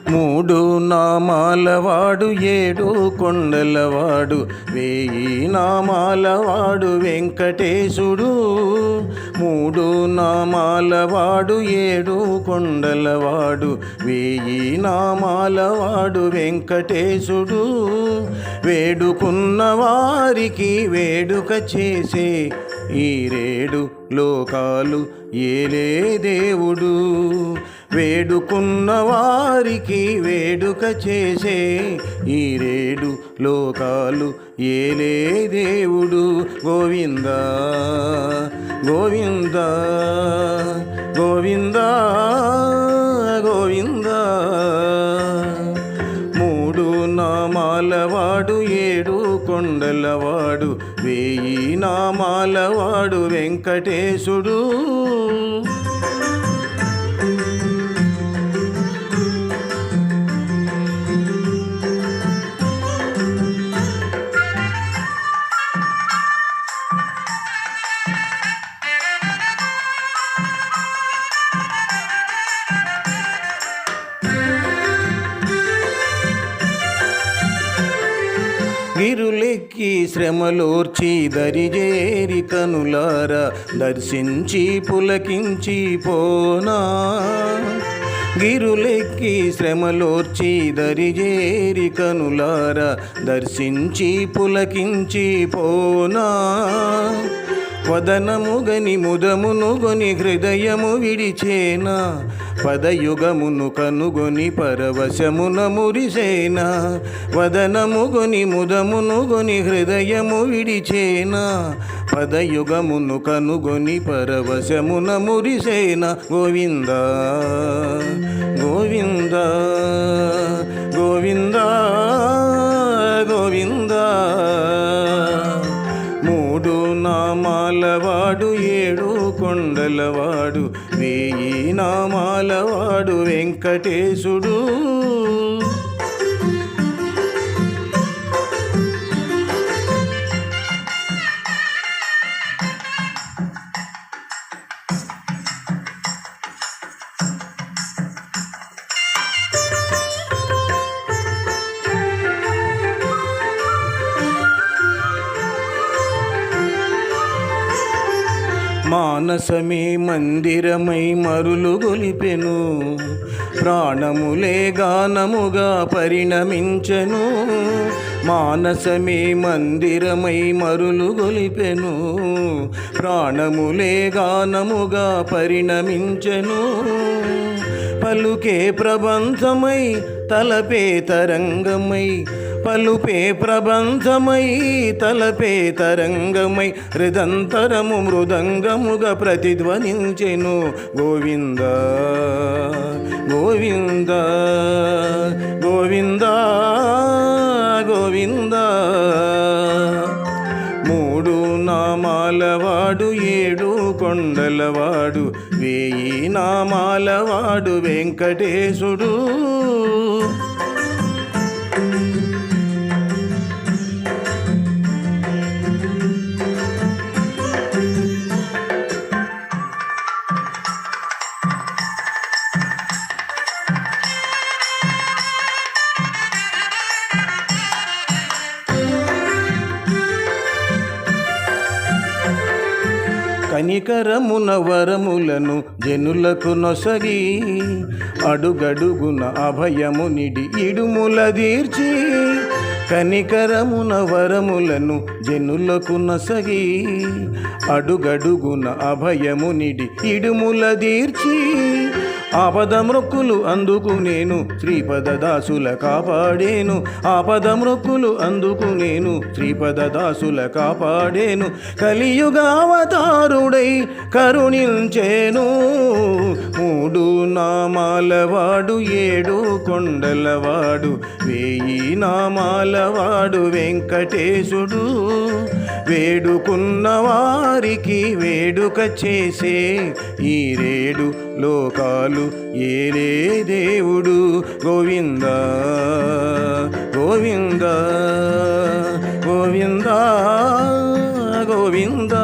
మూడు నామాలవాడు ఏడు కొండలవాడు వేయి నామాలవాడు వెంకటేశుడు. మూడు నామాలవాడు ఏడు కొండలవాడు వేయి నామాలవాడు వెంకటేశుడు. వేడుకున్న వారికి వేడుక చేసే ఈ రేడు లోకాలు ఏలే దేవుడు. వేడుకున్న వారికి వేడుక చేసే ఈ రేడు లోకాలు ఏలే దేవుడు. గోవింద గోవింద గోవింద గోవింద. మూడు నామాలవాడు ఏడు కొండలవాడు వేయి నామాలవాడు వెంకటేశుడు. గిరులెక్కి శ్రమలోర్చి దరిజేరి కనులారా దర్శించి పులకించి పోనా. గిరులెక్కి శ్రమలోర్చి దరిజేరి కనులారా దర్శించి పులకించి పోనా. వదనముగని ముదమునుగొని హృదయము విడిచేనా. పదయుగమును కనుగొని పరవశమున మురిసేనా. వదనముగొని ముదమునుగొని హృదయము విడిచేనా. పదయుగమును కనుగొని పరవశమున మురిసేనా. గోవింద గోవింద గోవింద గోవింద. మూడు నామాలవాడు ఏడు కొండలవాడు వేయి నామాలవాడు వెంకటేశుడు. మానసమే మందిరమై మరులు గొలిపెను. ప్రాణములే గానముగా పరిణమించెను. మానసమే మందిరమై మరులు గొలిపెను. ప్రాణములే గానముగా పరిణమించెను. పలుకే ప్రబంధమై తలపే తరంగమై. పలుపే ప్రబంధమై తలపే తరంగమై హృదంతరము మృదంగముగా ప్రతిధ్వనించెను. గోవింద గోవింద గోవింద గోవింద. మూడు నామాలవాడు ఏడు కొండలవాడు వేయి నామాలవాడు వెంకటేశుడు. కనికరమున వరములను జనులకు నొసగి అడుగడుగున అభయము నిడి ఇడుముల దీర్చి. కనికరమున వరములను జనులకు నొసగి అడుగడుగున అభయము నిడి ఇడుముల దీర్చి. ఆపదమృక్కులు అందుకు నేను శ్రీపద దాసుల కాపాడేను. ఆపదమృక్కులు అందుకు నేను శ్రీపద దాసుల కాపాడేను. కలియుగావతారుడై కరుణించేను. మూడు నామాలవాడు ఏడు కొండలవాడు వేయి నామాల గలవాడు వెంకటేశుడు. వేడుకున్న వారికి వేడుక చేసే ఈ రేడు లోకాలు ఏలే దేవుడు. గోవింద గోవింద గోవింద గోవింద.